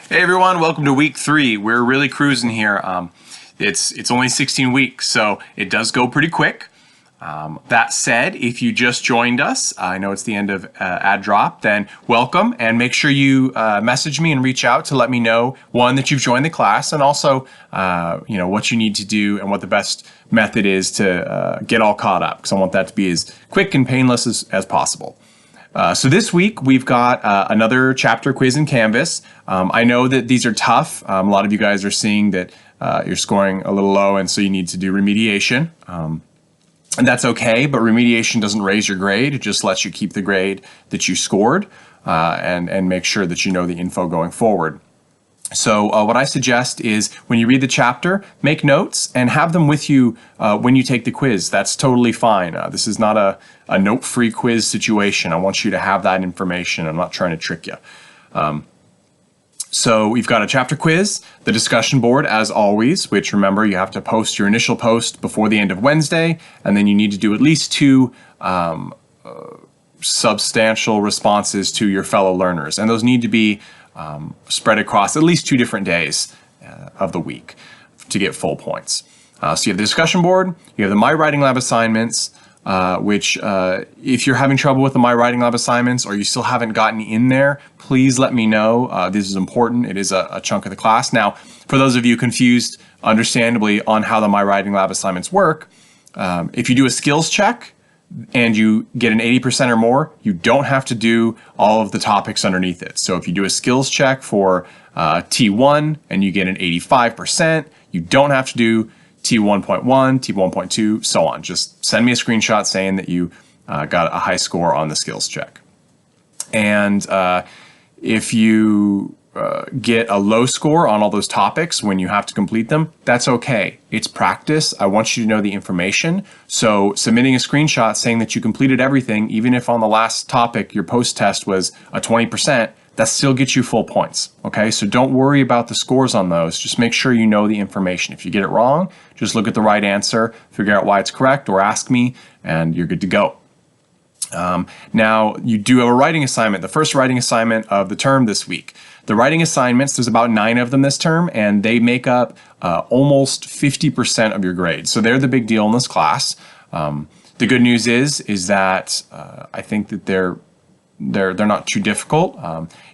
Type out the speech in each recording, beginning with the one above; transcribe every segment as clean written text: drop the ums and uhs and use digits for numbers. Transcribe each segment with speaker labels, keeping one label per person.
Speaker 1: Hey everyone, welcome to week 3. We're really cruising here. It's only 16 weeks, so it does go pretty quick. That said, if you just joined us, I know it's the end of ad drop, then welcome, and make sure you message me and reach out to let me know, one, that you've joined the class, and also what you need to do and what the best method is to get all caught up, because I want that to be as quick and painless as possible. So this week we've got another chapter quiz in Canvas. I know that these are tough. A lot of you guys are seeing that you're scoring a little low, and so you need to do remediation. And that's okay, but remediation doesn't raise your grade. It just lets you keep the grade that you scored and make sure that you know the info going forward. So what I suggest is when you read the chapter, make notes and have them with you when you take the quiz. That's totally fine. This is not a note-free quiz situation. I want you to have that information. I'm not trying to trick you. So we've got a chapter quiz, the discussion board as always, which remember you have to post your initial post before the end of Wednesday, and then you need to do at least 2 substantial responses to your fellow learners. And those need to be spread across at least 2 different days of the week to get full points. So you have the discussion board, you have the My Writing Lab assignments, which if you're having trouble with the My Writing Lab assignments or you still haven't gotten in there, please let me know. This is important. It is a chunk of the class. Now, for those of you confused, understandably, on how the My Writing Lab assignments work, if you do a skills check, and you get an 80% or more, you don't have to do all of the topics underneath it. So if you do a skills check for T1 and you get an 85%, you don't have to do T1.1, T1.2, so on. Just send me a screenshot saying that you got a high score on the skills check. And if you get a low score on all those topics when you have to complete them, that's okay. It's practice. I want you to know the information. So submitting a screenshot saying that you completed everything, even if on the last topic your post-test was a 20%, that still gets you full points, okay? So don't worry about the scores on those. Just make sure you know the information. If you get it wrong, just look at the right answer, figure out why it's correct, or ask me, and you're good to go. Now, you do have a writing assignment, the first writing assignment of the term this week. The writing assignments, there's about 9 of them this term, and they make up almost 50% of your grade. So they're the big deal in this class. The good news is that I think that they're not too difficult.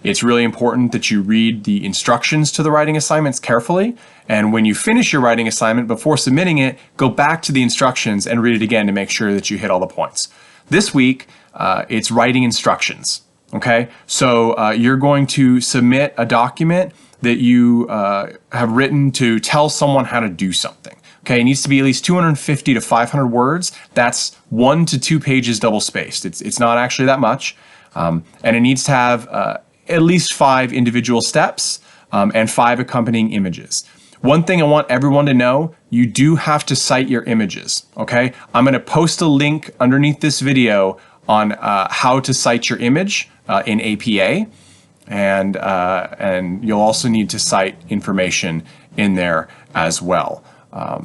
Speaker 1: It's really important that you read the instructions to the writing assignments carefully. And when you finish your writing assignment, before submitting it, go back to the instructions and read it again to make sure that you hit all the points. This week, it's writing instructions. Okay, so you're going to submit a document that you have written to tell someone how to do something. Okay, it needs to be at least 250 to 500 words. That's 1 to 2 pages double spaced. It's not actually that much. And it needs to have at least 5 individual steps and 5 accompanying images. One thing I want everyone to know, you do have to cite your images, okay? I'm gonna post a link underneath this video on how to cite your image in APA, and you'll also need to cite information in there as well.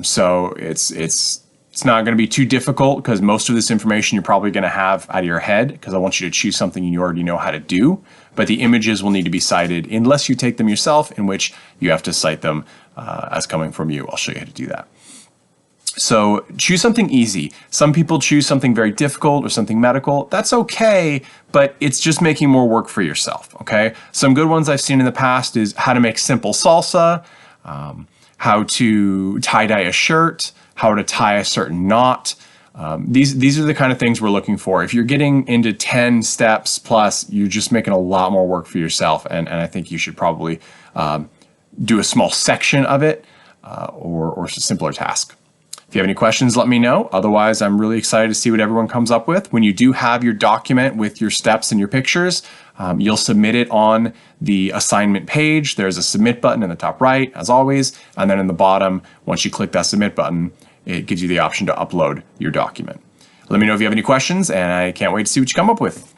Speaker 1: So it's not going to be too difficult because most of this information you're probably going to have out of your head because I want you to choose something you already know how to do, but the images will need to be cited unless you take them yourself, in which you have to cite them as coming from you. I'll show you how to do that. So choose something easy. Some people choose something very difficult or something medical. That's okay, but it's just making more work for yourself, okay? Some good ones I've seen in the past is how to make simple salsa, how to tie-dye a shirt, how to tie a certain knot. These are the kind of things we're looking for. If you're getting into 10 steps plus, you're just making a lot more work for yourself, and I think you should probably do a small section of it or a simpler task. If you have any questions, let me know. Otherwise, I'm really excited to see what everyone comes up with. When you do have your document with your steps and your pictures, you'll submit it on the assignment page. There's a submit button in the top right, as always. And then in the bottom, once you click that submit button, it gives you the option to upload your document. Let me know if you have any questions, and I can't wait to see what you come up with.